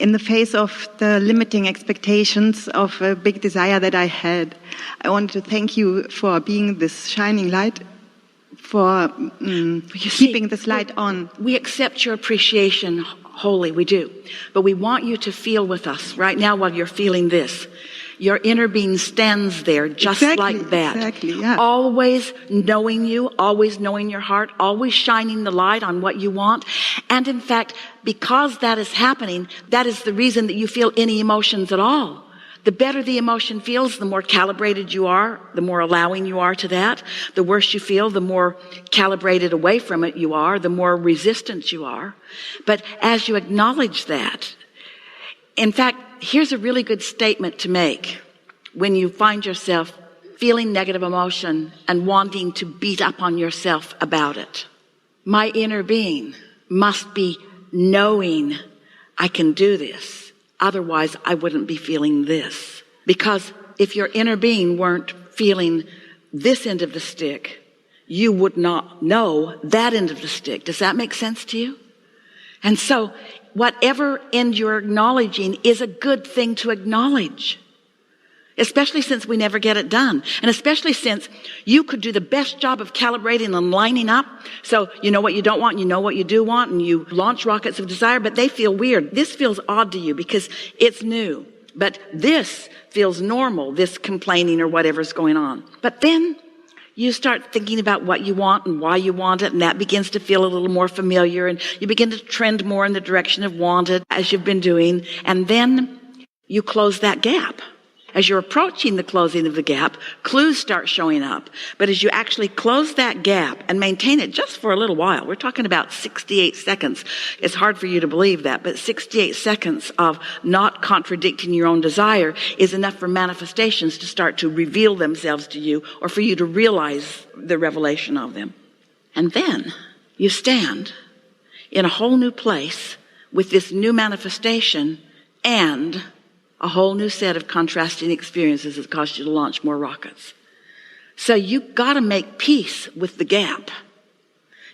in the face of the limiting expectations of a big desire that I had, I wanted to thank you for being this shining light, for keeping this light on. We accept your appreciation wholly, we do. But we want you to feel with us right now while you're feeling this. Your inner being stands there just like that. Exactly, yeah. Always knowing you, always knowing your heart, always shining the light on what you want. And in fact, because that is happening, that is the reason that you feel any emotions at all. The better the emotion feels, the more calibrated you are, the more allowing you are to that. The worse you feel, the more calibrated away from it you are, the more resistant you are. But as you acknowledge that, in fact, here's a really good statement to make when you find yourself feeling negative emotion and wanting to beat up on yourself about it. My inner being must be knowing I can do this. Otherwise, I wouldn't be feeling this. Because if your inner being weren't feeling this end of the stick, you would not know that end of the stick. Does that make sense to you? And so, whatever end you're acknowledging is a good thing to acknowledge. Especially since we never get it done. And especially since you could do the best job of calibrating and lining up. So you know what you don't want, and you know what you do want, and you launch rockets of desire, but they feel weird. This feels odd to you because it's new. But this feels normal, this complaining or whatever's going on. But then you start thinking about what you want and why you want it, and that begins to feel a little more familiar, and you begin to trend more in the direction of wanted, as you've been doing, and then you close that gap. As you're approaching the closing of the gap, clues start showing up. But as you actually close that gap and maintain it just for a little while, we're talking about 68 seconds. It's hard for you to believe that, but 68 seconds of not contradicting your own desire is enough for manifestations to start to reveal themselves to you, or for you to realize the revelation of them. And then you stand in a whole new place with this new manifestation and a whole new set of contrasting experiences that caused you to launch more rockets. So you got to make peace with the gap.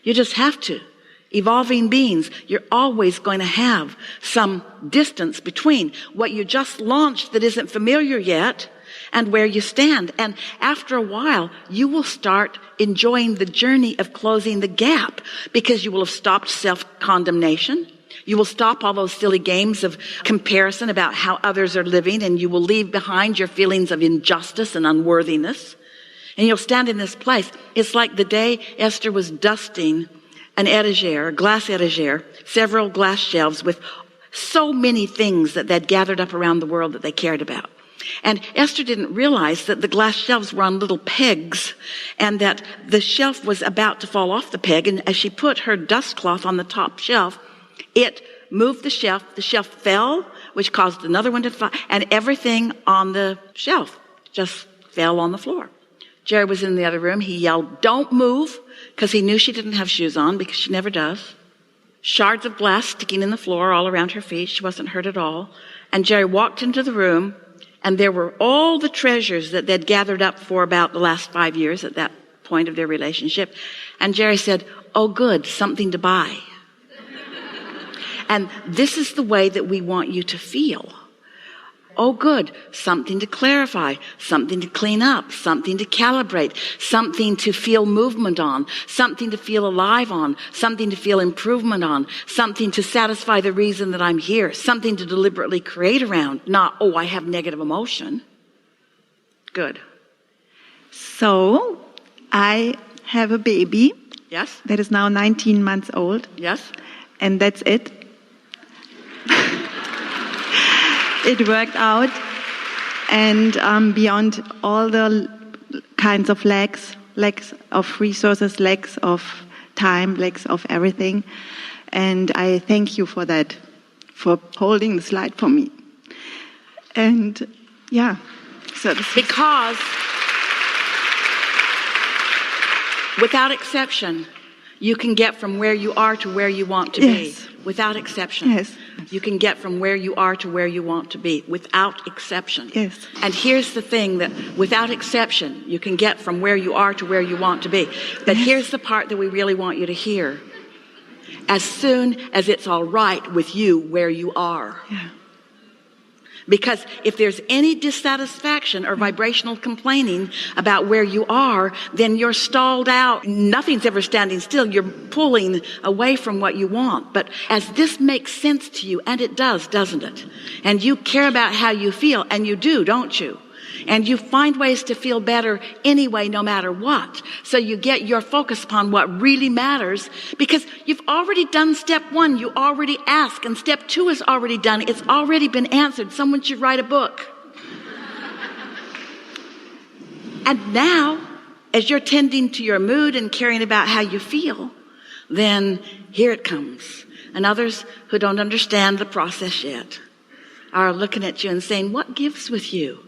You just have to. Evolving beings, you're always going to have some distance between what you just launched that isn't familiar yet and where you stand. And after a while, you will start enjoying the journey of closing the gap, because you will have stopped self-condemnation. You will stop all those silly games of comparison about how others are living, and you will leave behind your feelings of injustice and unworthiness. And you'll stand in this place. It's like the day Esther was dusting an etagere, a glass etagere, several glass shelves with so many things that they'd gathered up around the world that they cared about. And Esther didn't realize that the glass shelves were on little pegs, and that the shelf was about to fall off the peg. And as she put her dust cloth on the top shelf, it moved the shelf fell, which caused another one to fall, and everything on the shelf just fell on the floor. Jerry was in the other room. He yelled, "Don't move," because he knew she didn't have shoes on, because she never does. Shards of glass sticking in the floor all around her feet. She wasn't hurt at all. And Jerry walked into the room, and there were all the treasures that they'd gathered up for about the last 5 years at that point of their relationship. And Jerry said, "Oh, good, something to buy." And this is the way that we want you to feel. Oh, good, something to clarify, something to clean up, something to calibrate, something to feel movement on, something to feel alive on, something to feel improvement on, something to satisfy the reason that I'm here, something to deliberately create around, not, oh, I have negative emotion. Good. So, I have a baby. Yes. That is now 19 months old. Yes. And that's it. It worked out, and beyond all the kinds of lacks of resources, lacks of time, lacks of everything. And I thank you for that, for holding this light for me. And yeah, so because without exception, you can get from where you are to where you want to be. Without exception. Yes. You can get from where you are to where you want to be. Without exception. Yes. And here's the thing, that without exception, you can get from where you are to where you want to be. But here's the part that we really want you to hear. as soon as it's all right with you where you are. Yeah. Because if there's any dissatisfaction or vibrational complaining about where you are, then you're stalled out. Nothing's ever standing still. You're pulling away from what you want. But as this makes sense to you, and it does, doesn't it? And you care about how you feel, and you do, don't you? And you find ways to feel better anyway, no matter what. So you get your focus upon what really matters, because you've already done step 1. You already asked, and step 2 is already done. It's already been answered. Someone should write a book. And now, as you're tending to your mood and caring about how you feel, then here it comes. And others who don't understand the process yet are looking at you and saying, what gives with you?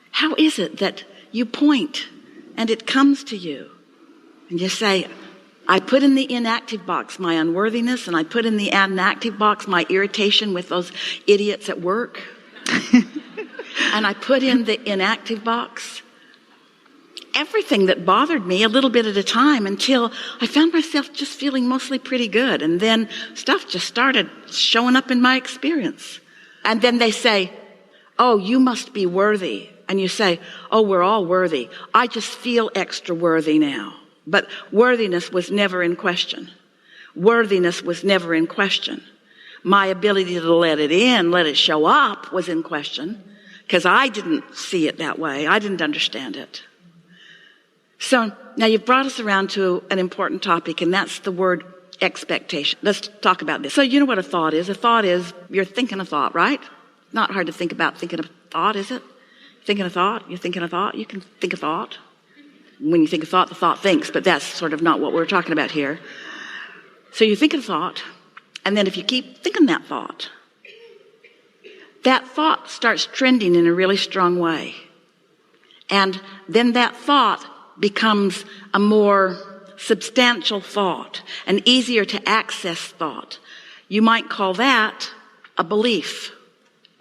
How is it that you point and it comes to you? And you say, I put in the inactive box my unworthiness, and I put in the inactive box my irritation with those idiots at work. And I put in the inactive box everything that bothered me a little bit at a time, until I found myself just feeling mostly pretty good. And then stuff just started showing up in my experience. And then they say, oh, you must be worthy. And you say, oh, we're all worthy. I just feel extra worthy now. But worthiness was never in question. Worthiness was never in question. My ability to let it in, let it show up, was in question, because I didn't see it that way. I didn't understand it. So now you've brought us around to an important topic, and that's the word expectation. Let's talk about this. So you know what a thought is. A thought is, you're thinking a thought, right? Not hard to think about thinking a thought, is it? Thinking a thought, you're thinking a thought, you can think a thought. When you think a thought, the thought thinks, but that's sort of not what we're talking about here. So you think a thought, and then if you keep thinking that thought starts trending in a really strong way. And then that thought becomes a more substantial thought, an easier to access thought. You might call that a belief.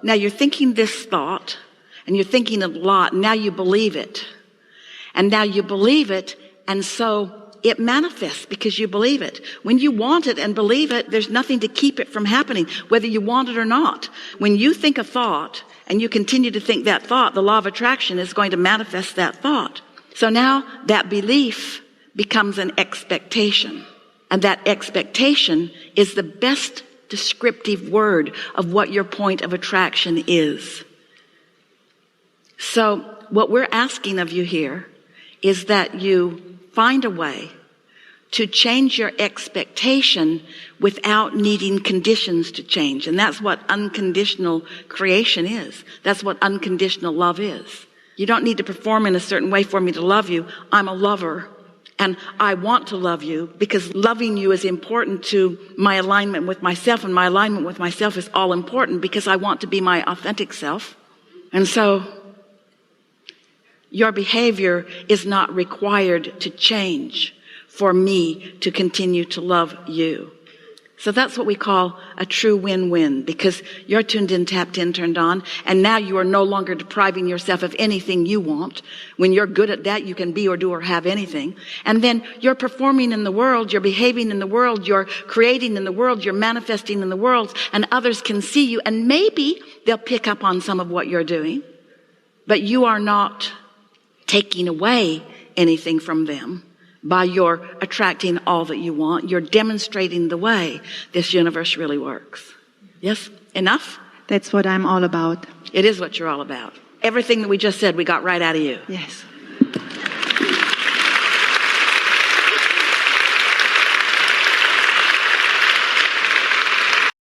Now you're thinking this thought, and you're thinking it a lot. Now you believe it. And now you believe it, and so it manifests because you believe it. When you want it and believe it, there's nothing to keep it from happening, whether you want it or not. When you think a thought, and you continue to think that thought, the law of attraction is going to manifest that thought. So now that belief becomes an expectation. And that expectation is the best descriptive word of what your point of attraction is. So what we're asking of you here is that you find a way to change your expectation without needing conditions to change. And that's what unconditional creation is. That's what unconditional love is. You don't need to perform in a certain way for me to love you. I'm a lover, and I want to love you because loving you is important to my alignment with myself, and my alignment with myself is all important because I want to be my authentic self. And so your behavior is not required to change for me to continue to love you. So that's what we call a true win-win, because you're tuned in, tapped in, turned on, and now you are no longer depriving yourself of anything you want. When you're good at that, you can be or do or have anything. And then you're performing in the world, you're behaving in the world, you're creating in the world, you're manifesting in the world, and others can see you, and maybe they'll pick up on some of what you're doing, but you are not taking away anything from them. By your attracting all that you want, you're demonstrating the way this universe really works. Yes? Enough? That's what I'm all about. It is what you're all about. Everything that we just said, we got right out of you. Yes.